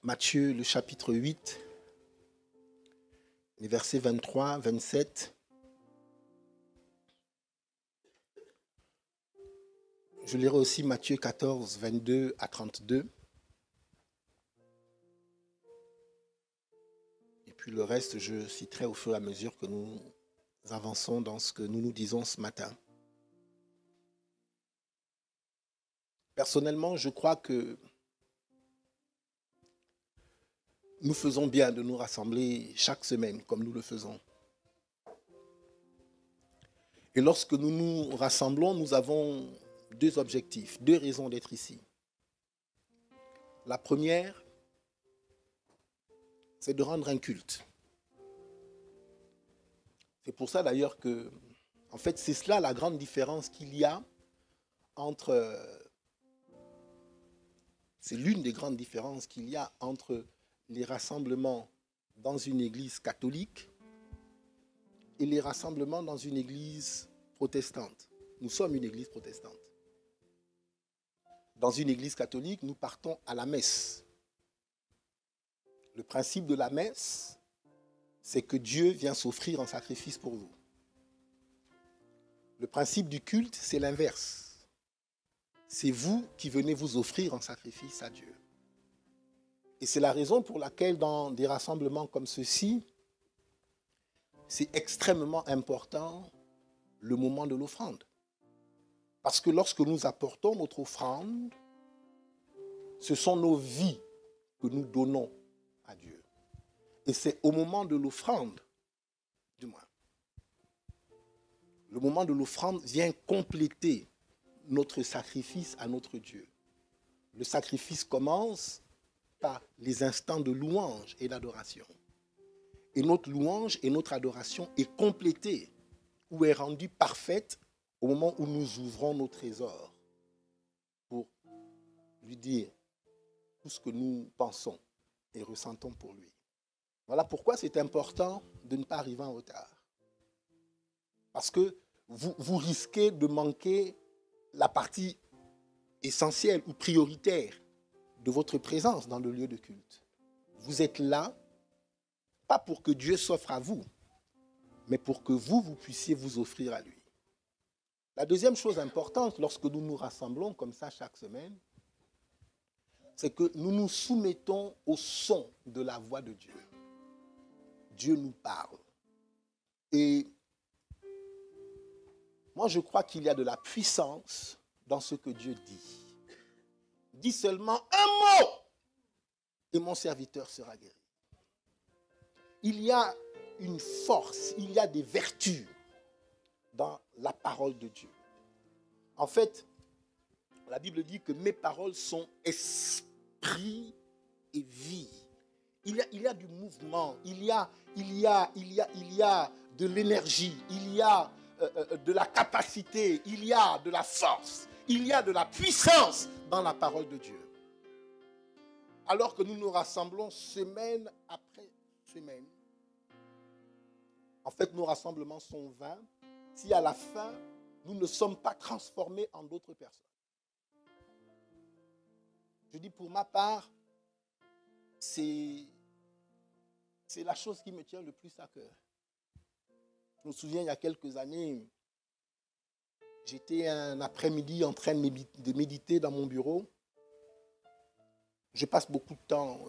Matthieu, le chapitre 8, les versets 23, 27. Je lirai aussi Matthieu 14, 22 à 32. Et puis le reste, je citerai au fur et à mesure que nous avançons dans ce que nous nous disons ce matin. Personnellement, je crois que nous faisons bien de nous rassembler chaque semaine comme nous le faisons. Et lorsque nous nous rassemblons, nous avons deux objectifs, deux raisons d'être ici. La première, c'est de rendre un culte. C'est pour ça d'ailleurs que, en fait, c'est cela la grande différence qu'il y a entre, c'est l'une des grandes différences qu'il y a entre les rassemblements dans une église catholique et les rassemblements dans une église protestante. Nous sommes une église protestante. Dans une église catholique, nous partons à la messe. Le principe de la messe, c'est que Dieu vient s'offrir en sacrifice pour vous. Le principe du culte, c'est l'inverse. C'est vous qui venez vous offrir en sacrifice à Dieu. Et c'est la raison pour laquelle dans des rassemblements comme ceux-ci, c'est extrêmement important le moment de l'offrande. Parce que lorsque nous apportons notre offrande, ce sont nos vies que nous donnons à Dieu. Et c'est au moment de l'offrande, du moins, le moment de l'offrande vient compléter notre sacrifice à notre Dieu. Le sacrifice commence par les instants de louange et d'adoration. Et notre louange et notre adoration est complétée ou est rendue parfaite au moment où nous ouvrons nos trésors pour lui dire tout ce que nous pensons et ressentons pour lui. Voilà pourquoi c'est important de ne pas arriver en retard. Parce que vous risquez de manquer la partie essentielle ou prioritaire de votre présence dans le lieu de culte. Vous êtes là, pas pour que Dieu s'offre à vous, mais pour que vous puissiez vous offrir à lui. La deuxième chose importante lorsque nous nous rassemblons comme ça chaque semaine, c'est que nous nous soumettons au son de la voix de Dieu. Dieu nous parle. Et moi, je crois qu'il y a de la puissance dans ce que Dieu dit. Dis seulement un mot et mon serviteur sera guéri. Il y a une force, il y a des vertus dans la parole de Dieu. En fait, la Bible dit que mes paroles sont esprit et vie. Il y a du mouvement, il y a de l'énergie, il y a de la capacité, il y a de la force, il y a de la puissance dans la parole de Dieu. Alors que nous nous rassemblons semaine après semaine, en fait nos rassemblements sont vains si à la fin nous ne sommes pas transformés en d'autres personnes. Je dis pour ma part, c'est la chose qui me tient le plus à cœur. Je me souviens, il y a quelques années, j'étais un après-midi en train de méditer dans mon bureau. Je passe beaucoup de temps,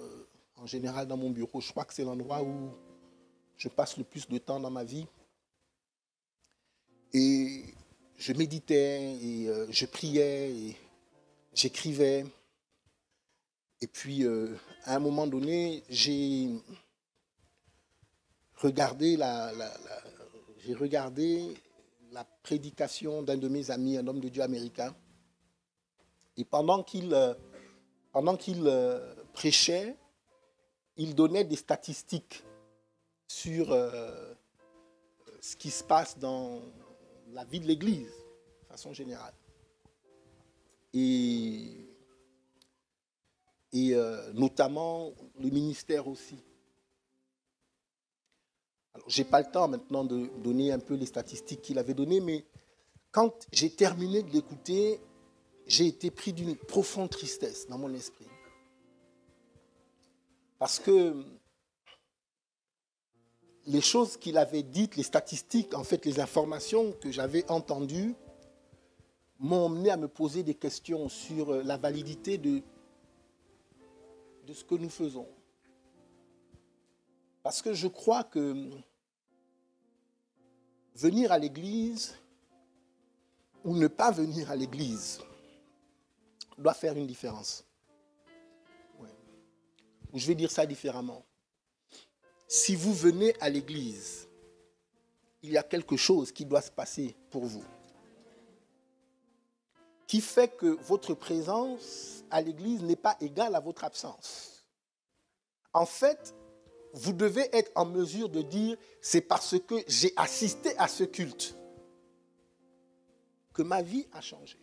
en général, dans mon bureau. Je crois que c'est l'endroit où je passe le plus de temps dans ma vie. Et je méditais, et je priais, et j'écrivais. Et puis, à un moment donné, j'ai regardé la prédication d'un de mes amis, un homme de Dieu américain. Et pendant qu'il prêchait, il donnait des statistiques sur ce qui se passe dans la vie de l'Église, de façon générale. Et notamment le ministère aussi. Alors, je n'ai pas le temps maintenant de donner un peu les statistiques qu'il avait données, mais quand j'ai terminé de l'écouter, j'ai été pris d'une profonde tristesse dans mon esprit. Parce que les choses qu'il avait dites, les statistiques, en fait, les informations que j'avais entendues, m'ont amené à me poser des questions sur la validité de ce que nous faisons. Parce que je crois que venir à l'église ou ne pas venir à l'église doit faire une différence. Ouais. Je vais dire ça différemment. Si vous venez à l'église, il y a quelque chose qui doit se passer pour vous, qui fait que votre présence à l'église n'est pas égale à votre absence. En fait, vous devez être en mesure de dire, c'est parce que j'ai assisté à ce culte que ma vie a changé.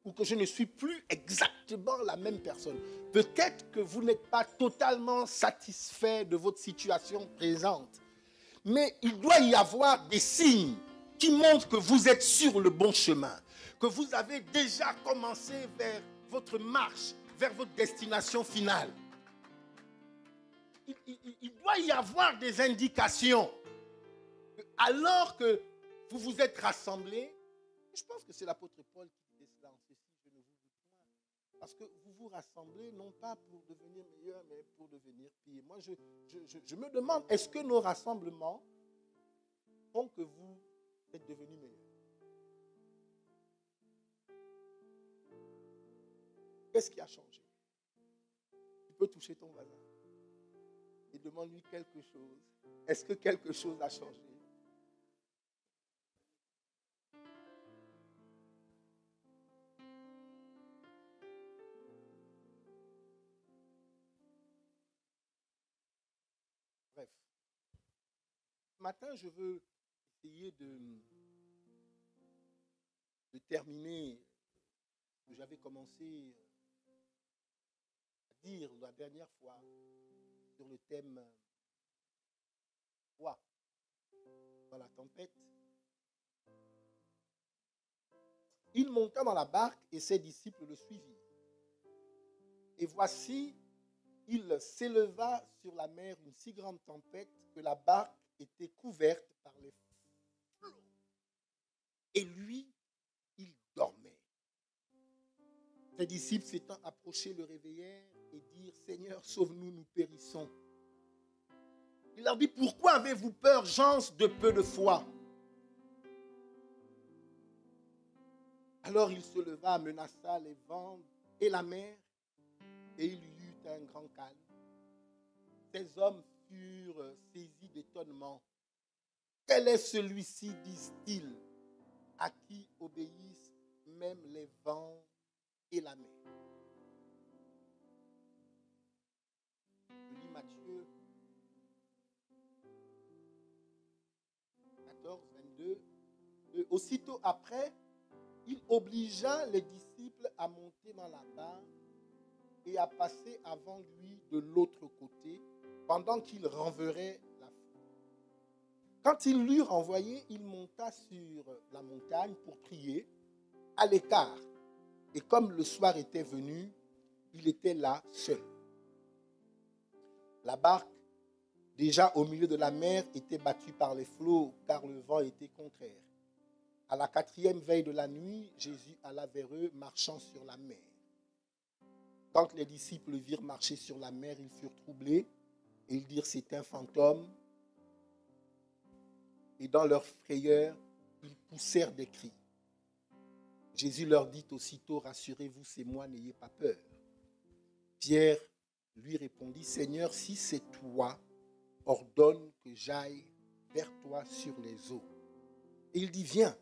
Ou que je ne suis plus exactement la même personne. Peut-être que vous n'êtes pas totalement satisfait de votre situation présente. Mais il doit y avoir des signes qui montrent que vous êtes sur le bon chemin. Que vous avez déjà commencé vers votre marche, vers votre destination finale. Il doit y avoir des indications. Alors que vous vous êtes rassemblés, je pense que c'est l'apôtre Paul qui disait cela en ceci, je ne vous dis point. Parce que vous vous rassemblez non pas pour devenir meilleur, mais pour devenir pire. Moi, je me demande, est-ce que nos rassemblements font que vous êtes devenus meilleurs? Qu'est-ce qui a changé? Tu peux toucher ton voisin et demande-lui quelque chose. Est-ce que quelque chose a changé? Bref. Ce matin, je veux essayer de terminer ce que j'avais commencé à dire la dernière fois sur le thème foi dans la tempête. Il monta dans la barque et ses disciples le suivirent. Et voici, il s'éleva sur la mer une si grande tempête que la barque était couverte par les flots. Et lui, il dormait. Ses disciples s'étant approchés le réveillèrent et dirent, Seigneur, sauve-nous, nous périssons. Il leur dit, pourquoi avez-vous peur, gens de peu de foi? Alors il se leva, menaça les vents et la mer, et il y eut un grand calme. Ces hommes furent saisis d'étonnement. Quel est celui-ci, disent-ils, à qui obéissent même les vents et la mer? Je lis Matthieu 14, 22. Aussitôt après, il obligea les disciples à monter dans la barque et à passer avant lui de l'autre côté, pendant qu'il renverrait la foule. Quand il l'eut renvoyé, il monta sur la montagne pour prier, à l'écart. Et comme le soir était venu, il était là seul. La barque, déjà au milieu de la mer, était battue par les flots, car le vent était contraire. À la 4e veille de la nuit, Jésus alla vers eux, marchant sur la mer. Quand les disciples virent marcher sur la mer, ils furent troublés et ils dirent c'est un fantôme. Et dans leur frayeur, ils poussèrent des cris. Jésus leur dit aussitôt, rassurez-vous, c'est moi, n'ayez pas peur. Pierre lui répondit, Seigneur, si c'est toi, ordonne que j'aille vers toi sur les eaux. Et il dit, viens.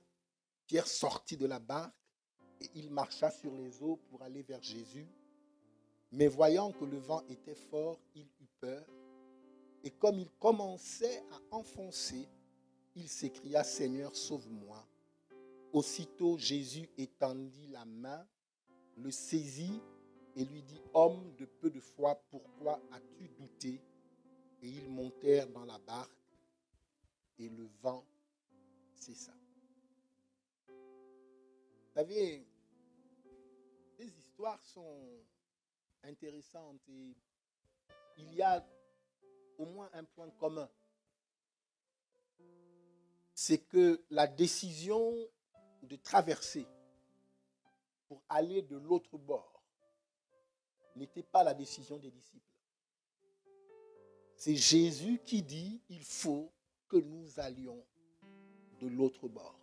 Pierre sortit de la barque et il marcha sur les eaux pour aller vers Jésus. Mais voyant que le vent était fort, il eut peur. Et comme il commençait à enfoncer, il s'écria, Seigneur, sauve-moi. Aussitôt Jésus étendit la main, le saisit et lui dit, homme de peu de foi, pourquoi as-tu douté? Et ils montèrent dans la barque et le vent cessa. Vous savez, ces histoires sont intéressantes et il y a au moins un point commun. C'est que la décision de traverser pour aller de l'autre bord n'était pas la décision des disciples. C'est Jésus qui dit, il faut que nous allions de l'autre bord.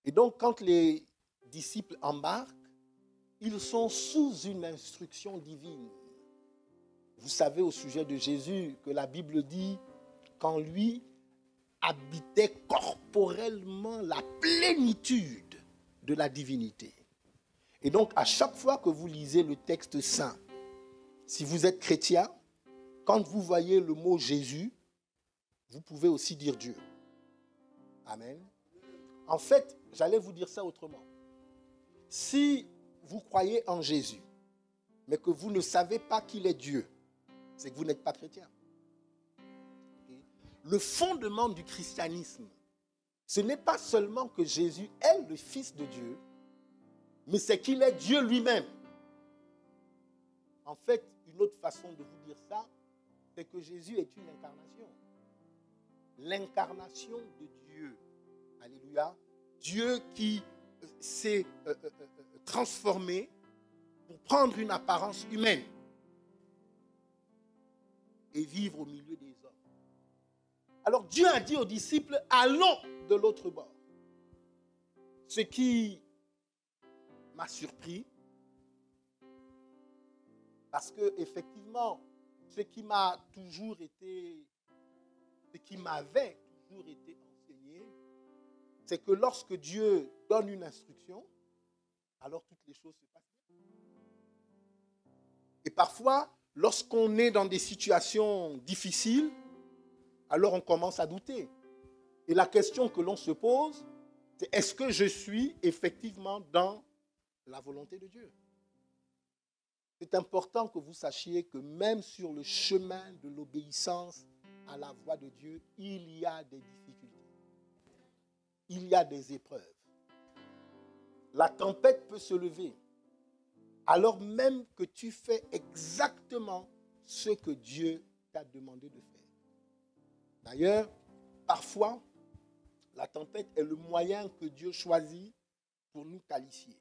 Et donc, quand les disciples embarquent, ils sont sous une instruction divine. Vous savez au sujet de Jésus que la Bible dit qu'en lui habitait corporellement la plénitude de la divinité. Et donc, à chaque fois que vous lisez le texte saint, si vous êtes chrétien, quand vous voyez le mot Jésus, vous pouvez aussi dire Dieu. Amen. En fait, j'allais vous dire ça autrement. Si vous croyez en Jésus, mais que vous ne savez pas qu'il est Dieu, c'est que vous n'êtes pas chrétien. Le fondement du christianisme, ce n'est pas seulement que Jésus est le Fils de Dieu, mais c'est qu'il est Dieu lui-même. En fait, une autre façon de vous dire ça, c'est que Jésus est une incarnation. L'incarnation de Dieu. Alléluia. Dieu qui s'est transformé pour prendre une apparence humaine et vivre au milieu des hommes. Alors Dieu a dit aux disciples, allons de l'autre bord. Ce qui m'a surpris, parce que effectivement, ce qui m'avait toujours été enseigné, c'est que lorsque Dieu donne une instruction, alors toutes les choses se passent bien. Et parfois, lorsqu'on est dans des situations difficiles, alors on commence à douter. Et la question que l'on se pose, c'est est-ce que je suis effectivement dans la volonté de Dieu? C'est important que vous sachiez que même sur le chemin de l'obéissance à la voix de Dieu, il y a des difficultés. Il y a des épreuves. La tempête peut se lever, alors même que tu fais exactement ce que Dieu t'a demandé de faire. D'ailleurs, parfois, la tempête est le moyen que Dieu choisit pour nous qualifier.